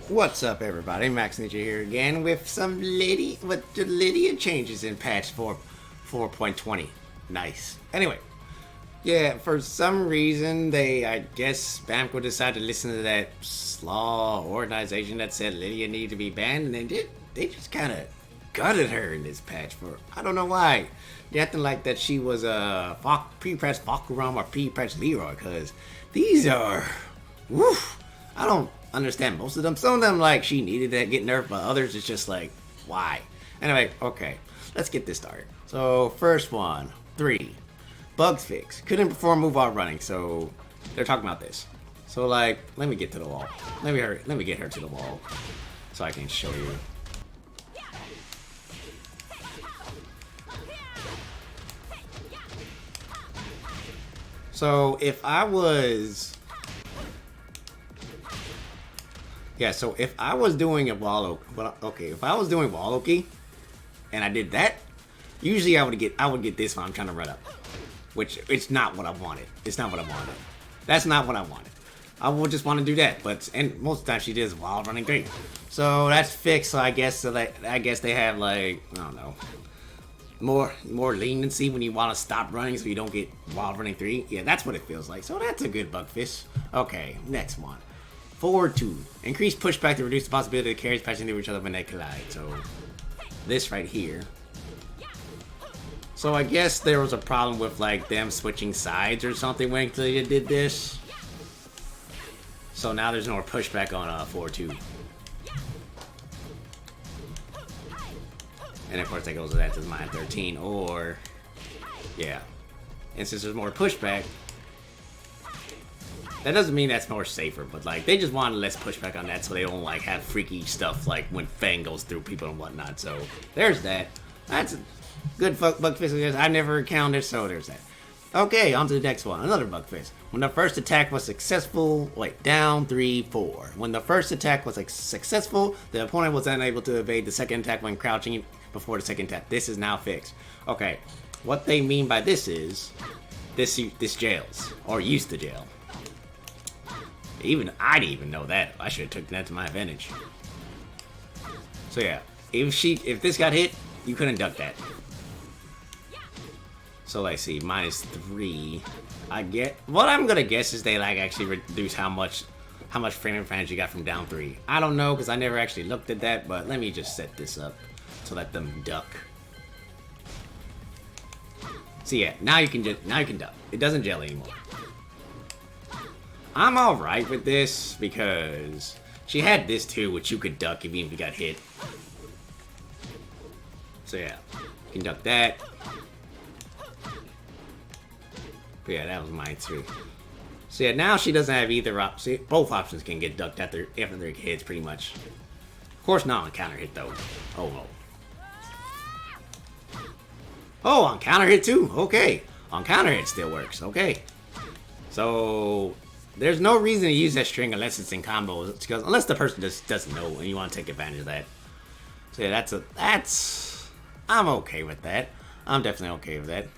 What's up, everybody? Max Ninja here again with some Lydia changes in patch 4.20. Nice. Anyway, yeah, for some reason I guess Bamco decided to listen to that slaw organization that said Lydia needed to be banned, and they just kind of gutted her in this patch for I don't know why. They acting like that she was a pre-patch Fakuram or pre-patch Leroy, because these are, woof. I don't understand most of them. Some of them, like, she needed to get nerfed, but others it's just like, why? Anyway, okay, let's get this started. So first one, 3 bugs fix, couldn't perform move while running. So they're talking about this. So like, let me get to the wall. Let me get her to the wall so I can show you. So if I was so if I was doing a wall, if I was doing wall Oki and I did that, usually I would get this when I'm trying to run up, which it's not what I wanted. It's not what I wanted. That's not what I wanted. I would just want to do that, and most of the time she does while running 3. So that's fixed. So I guess they have, like, I don't know, more leniency when you want to stop running so you don't get while running 3. Yeah, that's what it feels like. So that's a good bug fish. Okay, next one. 4-2. Increase pushback to reduce the possibility of carries patching into each other when they collide. So this right here. So I guess there was a problem with, like, them switching sides or something when they did this. So now there's no more pushback on 4-2. And of course that goes to that to mine 13, or yeah. And since there's more pushback, that doesn't mean that's more safer, but like they just wanted less pushback on that so they don't like have freaky stuff like when Fang goes through people and whatnot. So there's that. That's a good bug fix. I never encountered, so there's that. Okay, on to the next one. Another bug fix. When the first attack was successful, down 3-4. When the first attack was successful, the opponent was unable to evade the second attack when crouching before the second attack. This is now fixed. Okay, what they mean by this is this jails, or used to jail. I didn't even know that. I should have took that to my advantage. So yeah, if this got hit, you couldn't duck that. So let's see, -3. What I'm gonna guess is they like actually reduce how much frame advantage you got from down 3. I don't know because I never actually looked at that, but let me just set this up to let them duck. So yeah, now you can duck. It doesn't gel anymore. I'm alright with this because she had this too, which you could duck even if you got hit. So yeah, you can duck that. But yeah, that was mine too. So yeah, now she doesn't have either option. Both options can get ducked after their hits, pretty much. Of course, not on counter hit though. Oh no. Oh, on counter hit too. Okay, on counter hit still works. Okay, so there's no reason to use that string unless it's in combos, because unless the person just doesn't know and you want to take advantage of that. So yeah, I'm okay with that. I'm definitely okay with that.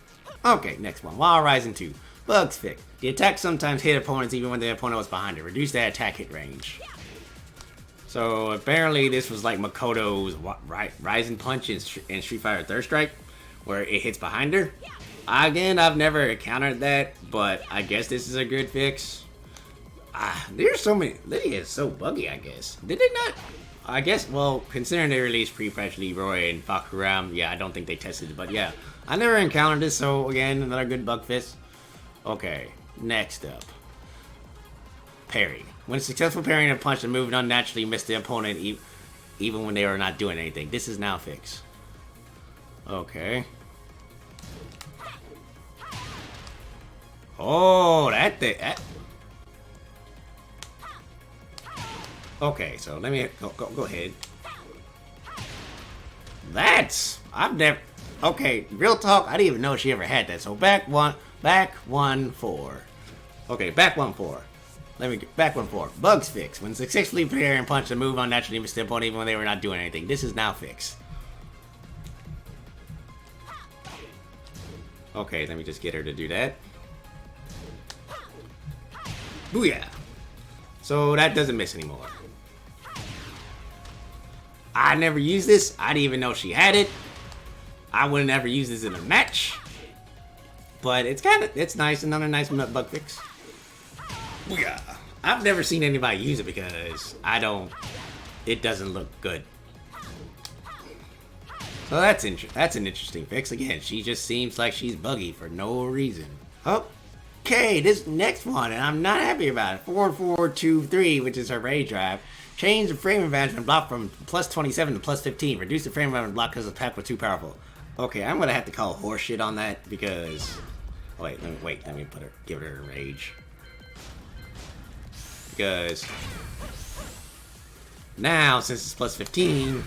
Okay, next one. Wild Rising 2. Bugs fix. The attack sometimes hit opponents even when the opponent was behind it. Reduce that attack hit range. So apparently this was like Makoto's Rising Punch in Street Fighter Third Strike, where it hits behind her. Again, I've never encountered that, but I guess this is a good fix. There's so many. Lydia is so buggy, I guess. Did they not? I guess, well, considering they released pre-patch Leroy and Fakuram, yeah, I don't think they tested it, but yeah. I never encountered this, so again, another good bug fix. Okay, next up. Parry. When successful parrying a punch and moving unnaturally missed the opponent even when they were not doing anything. This is now fixed. Okay. Oh, that thing. Okay, so let me go ahead. I've never. Okay, real talk. I didn't even know she ever had that. So back 1-4. Okay, back 1-4. Let me get back 1-4. Bugs fix. When successfully parry and punch and move unnaturally missed the opponent even when they were not doing anything. This is now fixed. Okay, let me just get her to do that. Booyah! So that doesn't miss anymore. I never used this. I didn't even know she had it. I would never use this in a match. But it's nice. Another nice bug fix. Yeah. I've never seen anybody use it because it doesn't look good. So that's an interesting fix. Again, she just seems like she's buggy for no reason. Okay, this next one, and I'm not happy about it. 4423, which is her rage drive. Change the frame advancement block from plus 27 to plus 15. Reduce the frame advancement block because the attack was too powerful. Okay, I'm gonna have to call horseshit on that because. Oh, wait, let me give her a rage. Because now, since it's plus 15,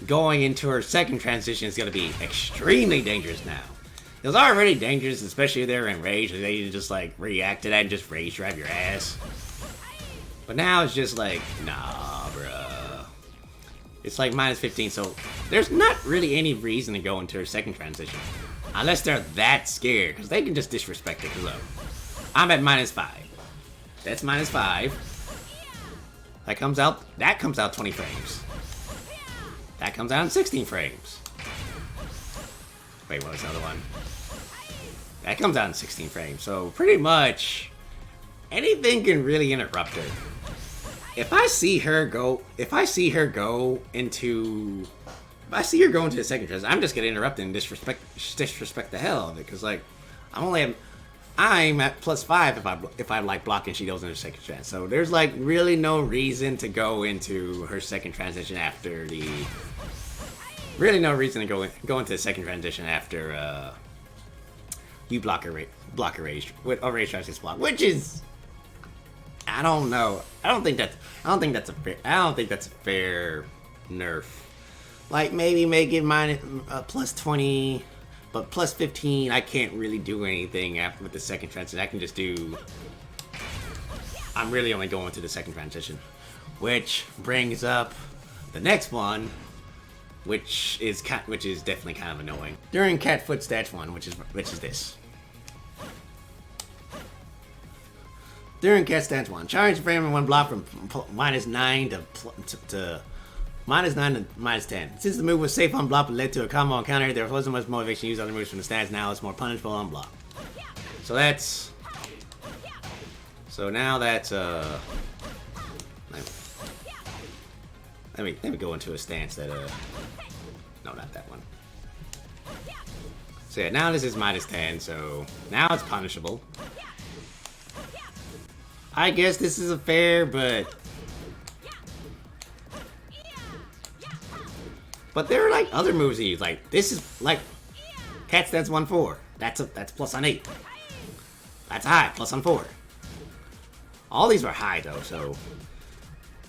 going into her second transition is gonna be extremely dangerous now. It was already dangerous, especially if they're in rage. They just like react to that and just rage drive your ass. But now it's just like, nah, bruh. It's like minus 15, so there's not really any reason to go into her second transition. Unless they're that scared, because they can just disrespect it. Look, I'm at minus 5. That's minus 5. That comes out 20 frames. That comes out in 16 frames. Wait, what was the other one? That comes out in 16 frames. So pretty much anything can really interrupt her. If I see her go into the second transition, I'm just gonna interrupt and disrespect the hell out of it. Cause like I'm at plus 5 if I like blocking, she goes into second transition. So there's like really no reason to go into her second transition after the. Really no reason to go into the second transition after you block a rage with a rage drive block, which is I don't know. I don't think that's a fair nerf. Like maybe make it minus plus 20, but plus 15 I can't really do anything after with the second transition. I can just do. I'm really only going to the second transition, which brings up the next one. Which is definitely kind of annoying. During cat foot stats 1, which is this. During cat stats 1, charge frame in one block from minus 9 to minus 9 to minus 10. Since the move was safe on block but led to a combo on counter, there wasn't much motivation to use other moves from the stats. Now it's more punishable on block. So that's. So now that's Let me go into a stance that no, not that one. So yeah, now this is minus 10, so now it's punishable. I guess this is a fair, but there are like other moves he use. Like this is like cat stance 1-4. That's plus on 8. That's high, plus on 4. All these were high though, so.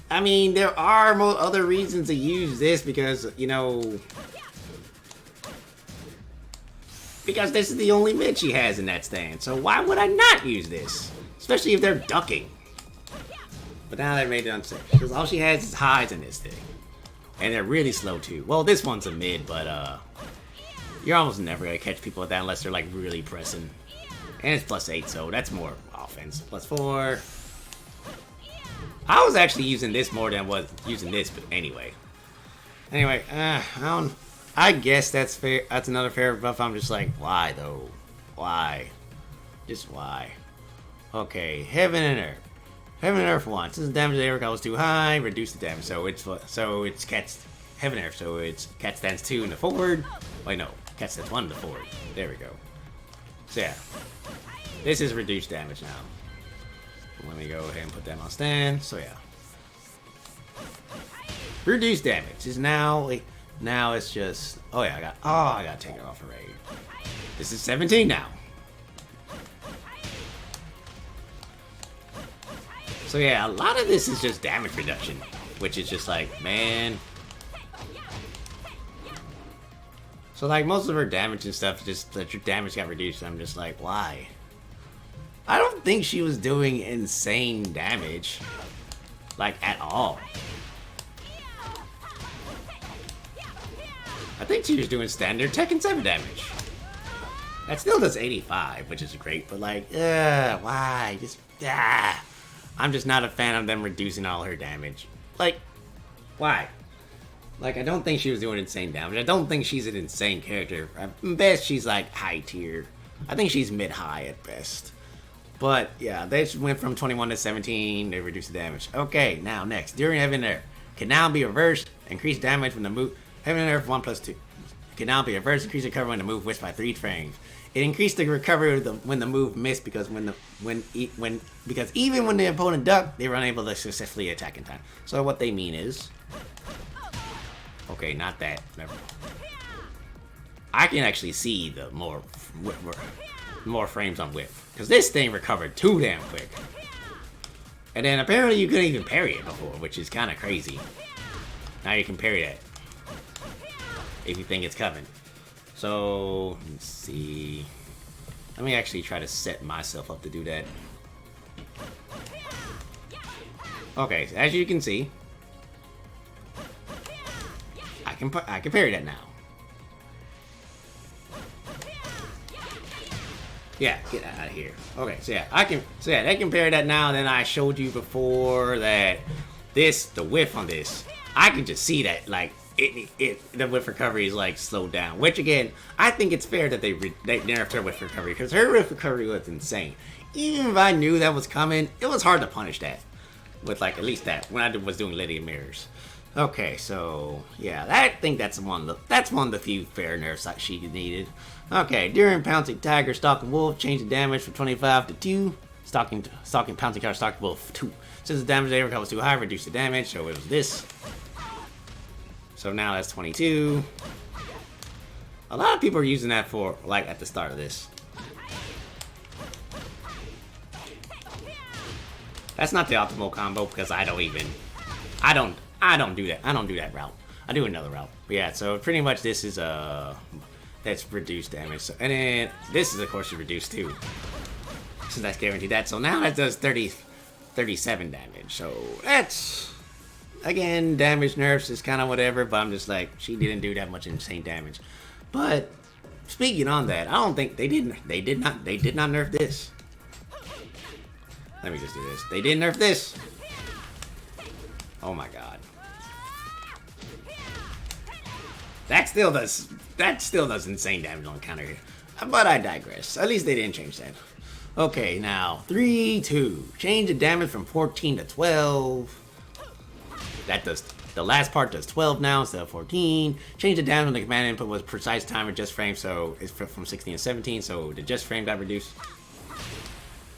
I mean, there are other reasons to use this because, you know, because this is the only mid she has in that stand. So why would I not use this? Especially if they're ducking. But now they made it unsafe because all she has is highs in this thing. And they're really slow too. Well, this one's a mid, but you're almost never going to catch people with that unless they're like really pressing. And it's plus 8, so that's more offense. Plus 4. I was actually using this more than I was using this, but anyway. Anyway, I guess that's fair. That's another fair buff. I'm just like, why though? Why? Just why? Okay, Heaven and Earth. Heaven and Earth 1. Since the damage to Eric was too high, reduce the damage. So it's Cat's Heaven and Earth. So it's Cat stance 2 in the forward. Wait, no, Cat stance 1 in the forward. There we go. So yeah, this is reduced damage now. Let me go ahead and put that on stand. So yeah, reduced damage is now it's just I gotta take it off a raid. This is 17 now. So yeah, a lot of this is just damage reduction, which is just like, man. So like most of her damage and stuff, just that your damage got reduced. I'm just like, why? I don't think she was doing insane damage, like at all. I think she was doing standard Tekken 7 damage. That still does 85, which is great, but like, why? Just, I'm just not a fan of them reducing all her damage. Like, why? Like, I don't think she was doing insane damage. I don't think she's an insane character. At best, she's like high tier. I think she's mid-high at best. But yeah, they just went from 21 to 17. They reduced the damage. Okay, now next. During Heaven Nerf. Can now be reversed. Increase damage when the move. Heaven Nerf 1+2. Can now be reversed. Increase recovery when the move whiffs by 3 frames. It increased the recovery when the move missed because because even when the opponent ducked, they were unable to successfully attack in time. So what they mean is, okay, not that. Never. I can actually see the more frames on whiff because this thing recovered too damn quick. And then apparently you couldn't even parry it before, which is kind of crazy. Now you can parry that if you think it's coming. So, let's see. Let me actually try to set myself up to do that. Okay, so as you can see, I can parry that now. Yeah, get out of here. Okay, so yeah, they can parry that now. And then I showed you before that the whiff on this, I can just see that like. The whiff recovery is like slowed down, which again, I think it's fair that they nerfed her whiff recovery because her whiff recovery was insane. Even if I knew that was coming, it was hard to punish that with like at least that when I was doing Lidia mirrors. Okay, so yeah, I think that's one of the few fair nerfs that she needed. Okay, during pouncing tiger, stalking wolf, change the damage from 25 to 2. Stalking pouncing tiger, stalking wolf 2. Since the damage they recover was too high, reduce the damage. So it was this. So now that's 22. A lot of people are using that for, like, at the start of this. That's not the optimal combo because I don't do that. I don't do that route. I do another route. But yeah, so pretty much this is, that's reduced damage. So, and then this is, of course, reduced too. So that's guaranteed that. So now that does 37 damage. So that's... Again, damage nerfs is kind of whatever, but I'm just like, she didn't do that much insane damage. But speaking on that, I don't think they did not nerf this. Let me just do this. They didn't nerf this. Oh my god. That still does insane damage on counter hit. But I digress. At least they didn't change that. Okay, now 3, 2. Change the damage from 14 to 12. That does, the last part does 12 now instead of 14. Change the damage when the command input was precise time or just frame, so it's from 16 to 17, so the just frame got reduced.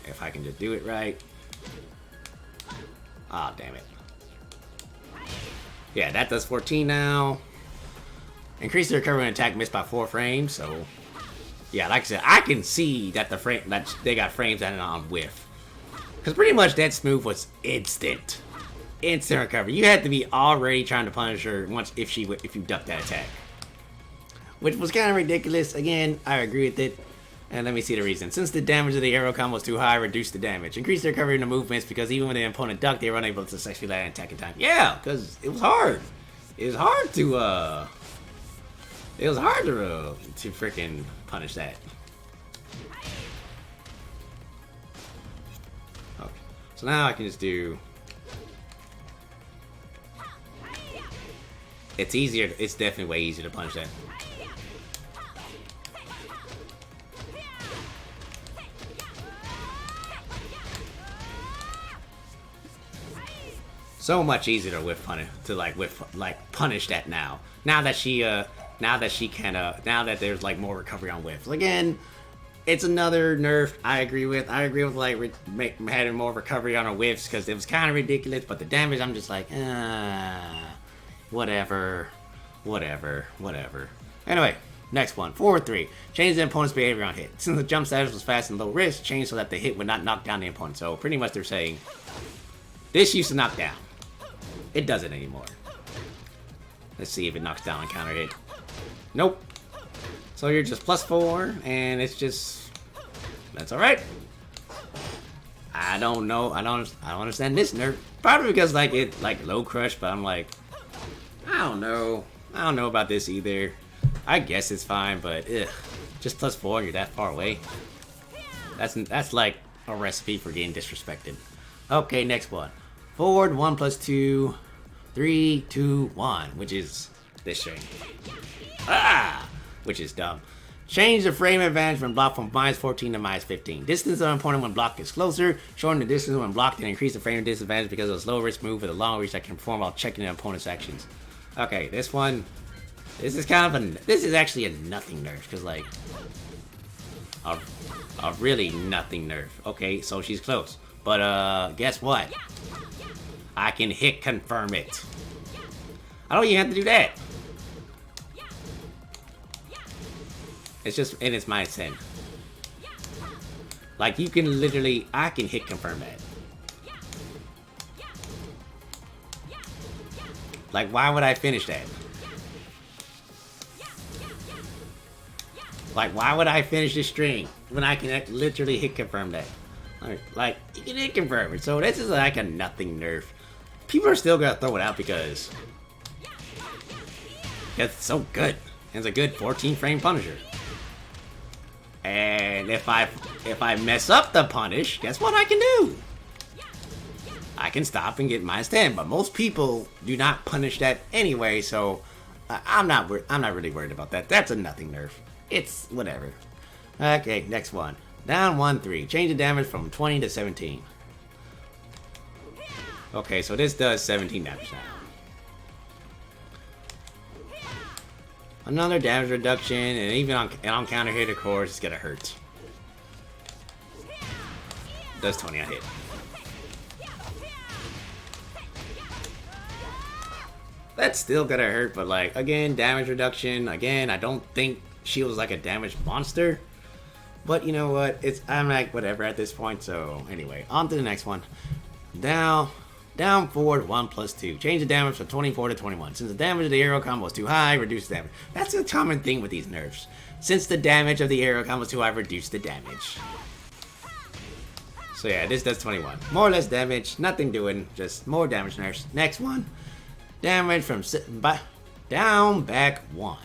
If I can just do it right. Ah, damn it. Yeah, that does 14 now. Increase the recovery when attack missed by 4 frames, so... Yeah, like I said, I can see that they got frames added on whiff. Because pretty much that smooth was instant. Instant recovery. You had to be already trying to punish her if you ducked that attack, which was kind of ridiculous. Again, I agree with it, and let me see the reason. Since the damage of the arrow combo was too high, reduce the damage. Increase the recovery in the movements because even when the opponent ducked, they were unable to successfully land an attack in time. Yeah, because it was hard. It was hard to freaking punish that. Okay, so now I can just do. It's easier. It's definitely way easier to punish that. So much easier to punish that now. Now that there's like more recovery on whiffs. Again, it's another nerf. I agree with like having more recovery on our whiffs because it was kind of ridiculous. But the damage, I'm just like, whatever. Anyway, next one. 4-3. Change the opponent's behavior on hit. Since the jump status was fast and low risk, change so that the hit would not knock down the opponent. So pretty much they're saying, this used to knock down. It doesn't anymore. Let's see if it knocks down on counter hit. Nope. So you're just +4, and it's just... That's alright. I don't know. I don't understand this nerf. Probably because like low crush, but I'm like... I don't know about this either. I guess it's fine, but ugh. Just +4, you're that far away. That's like a recipe for getting disrespected. Okay, next one. Forward 1+2, 3, 2, 1, which is this string. Ah! Which is dumb. Change the frame advantage when blocked from -14 to -15. Distance of an opponent when blocked is closer. Shorten the distance when blocked and increase the frame disadvantage because of a low risk move with a long reach that can perform while checking an opponent's actions. Okay, this one. This is kind of a. This is actually a nothing nerf because like a really nothing nerf. Okay, so she's close, but guess what? I can hit confirm it. I don't even have to do that. It's just, and it's -10. Like, you can literally, I can hit confirm that. Like, why would I finish that? Like, why would I finish this string when I can literally hit confirm that? Like, you can hit confirm it. So this is like a nothing nerf. People are still gonna throw it out because it's so good. It's a good 14 frame Punisher. And if I mess up the punish, guess what I can do? I can stop and get -10. But most people do not punish that anyway, so I'm not really worried about that. That's a nothing nerf. It's whatever. Okay, next one. Down 1-3. Change the damage from 20 to 17. Okay, so this does 17 damage now. Another damage reduction, and even on counter hit, of course, it's gonna hurt. Does 20 on hit. That's still gonna hurt, but like, again, damage reduction. Again, I don't think she was like a damage monster. But you know what? I'm like, whatever at this point. So anyway, on to the next one. Down forward 1+2. Change the damage from 24 to 21. Since the damage of the arrow combo is too high, reduce damage. That's a common thing with these nerfs. Since the damage of the arrow combo is too high, reduce the damage. So yeah, this does 21. More or less damage, nothing doing, just more damage nerfs. Next one. Damage from down back 1.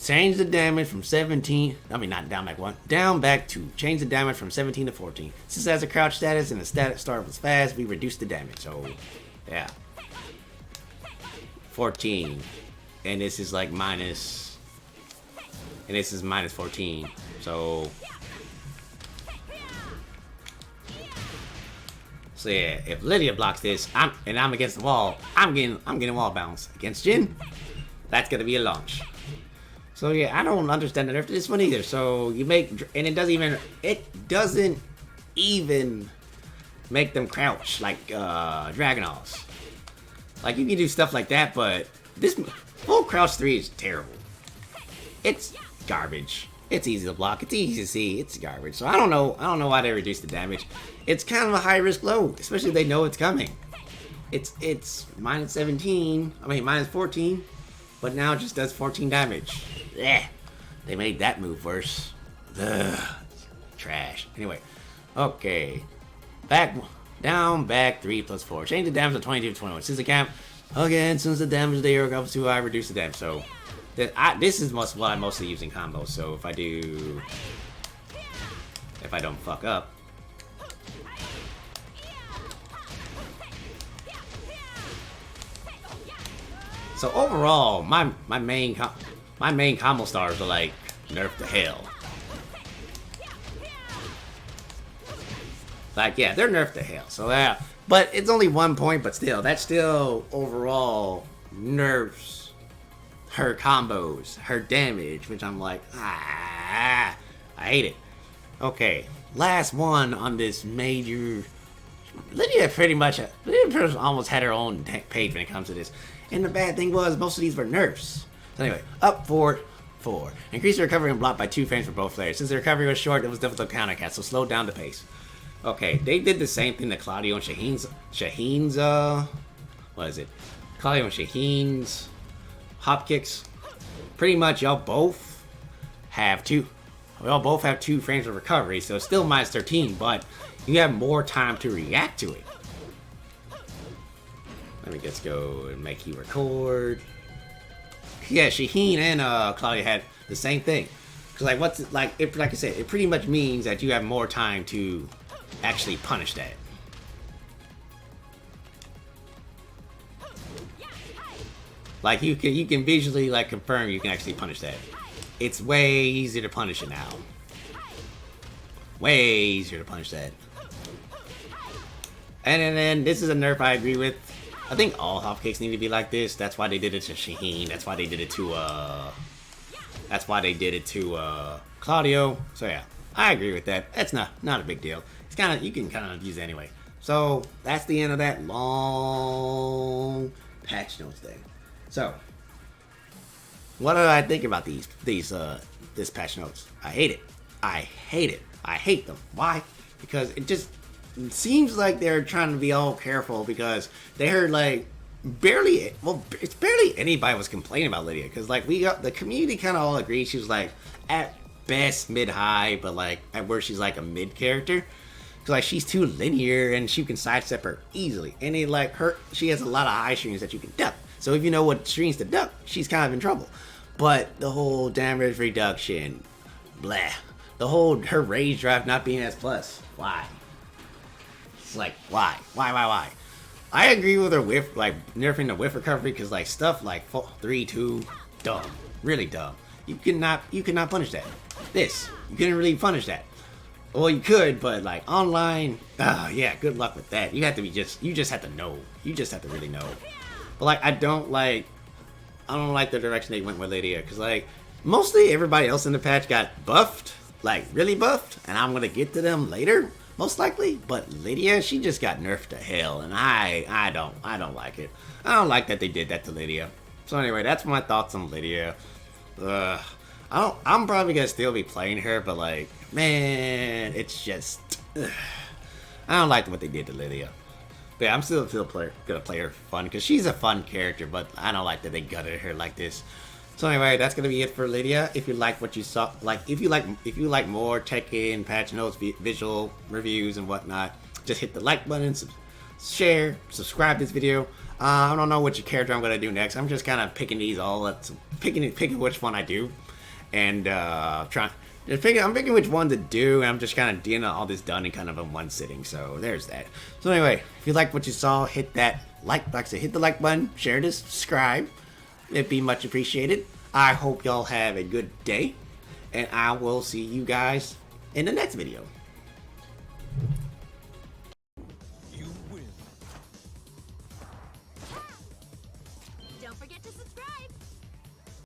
Change the damage from 17. I mean, not down back 1. Down back 2. Change the damage from 17 to 14. Since it has a crouch status and the status start was fast, we reduce the damage. So, yeah. 14. And this is like minus. And this is -14. So. So yeah, if Lidia blocks this, I'm against the wall, I'm getting wall bounce. Against Jin, that's gonna be a launch. So yeah, I don't understand the nerf to this one either. So you make, and it doesn't even make them crouch like Dragonals. Like you can do stuff like that, but this full crouch 3 is terrible. It's garbage. It's easy to block. It's easy to see. It's garbage. So I don't know why they reduced the damage. It's kind of a high risk load, especially if they know it's coming. It's -17. I mean -14, but now it just does 14 damage. Yeah, they made that move worse. Ugh, trash. Anyway, okay. Down back 3+4. Change the damage to 22 to 21. Since the cap again, since the damage of the arrow goes too high, reduce the damage. So. This is what I'm mostly using combos, so if I don't fuck up. So overall, my main combo stars are like nerfed to hell. Like yeah, they're nerfed to hell. So yeah, but it's only 1 point, but still, that's still overall nerfs. Her combos, her damage, which I'm like, I hate it. Okay, last one on this major. Lidia almost had her own page when it comes to this. And the bad thing was, most of these were nerfs. So anyway, up 4. Increase the recovery and block by 2 frames for both players. Since the recovery was short, it was difficult to countercast, so slow down the pace. Okay, they did the same thing to Claudio and Shaheen's, what is it? Claudio and Shaheen's hop kicks. Pretty much y'all both have 2 frames of recovery, so it's still -13, but you have more time to react to it. Let me just go and make you record. Yeah, Shaheen and Claudia had the same thing. Cause like I said, it pretty much means that you have more time to actually punish that. Like you can visually like confirm you can actually punish that. It's way easier to punish it now. Way easier to punish that. And then this is a nerf I agree with. I think all hotcakes need to be like this. That's why they did it to Shaheen. That's why they did it to Claudio. So yeah, I agree with that. That's not a big deal. It's kind of, you can kind of use it anyway. So that's the end of that long patch notes thing. So what do I think about this patch notes? I hate it. I hate them. Why? Because it seems like they're trying to be all careful because they heard like it's barely anybody was complaining about Lidia, because like the community kind of all agreed she was like at best mid-high, but like at worst she's like a mid character, because like she's too linear and she can sidestep her easily, and it like she has a lot of high strings that you can duck. So if you know what strings to duck, she's kind of in trouble. But the whole damage reduction, blah, the whole her rage drive not being S+, why? It's like why? I agree with her whiff, like nerfing the whiff recovery, because like stuff like 3-2, dumb, really dumb. You cannot punish that. You couldn't really punish that. Well, you could, but like online, yeah, good luck with that. You just have to know. You just have to really know. But like I don't like the direction they went with Lidia, because like mostly everybody else in the patch got buffed, like really buffed, and I'm gonna get to them later, most likely. But Lidia, she just got nerfed to hell, and I don't like it. I don't like that they did that to Lidia. So anyway, that's my thoughts on Lidia. I'm probably gonna still be playing her, but like, man, it's just I don't like what they did to Lidia. But yeah, I'm still gonna play her fun, because she's a fun character, but I don't like that they gutted her like this. So anyway, that's gonna be it for Lidia. If you like what you saw, like if you like more Tekken patch notes, visual reviews and whatnot, just hit the like button, share, subscribe this video. I don't know which character I'm gonna do next. I'm just kind of picking these all up, picking which one I do, and I'm picking which one to do, and I'm just kind of getting all this done in kind of in one sitting. So there's that. So anyway, if you like what you saw, hit that like I said, hit the like button, share this, subscribe. It'd be much appreciated. I hope y'all have a good day, and I will see you guys in the next video.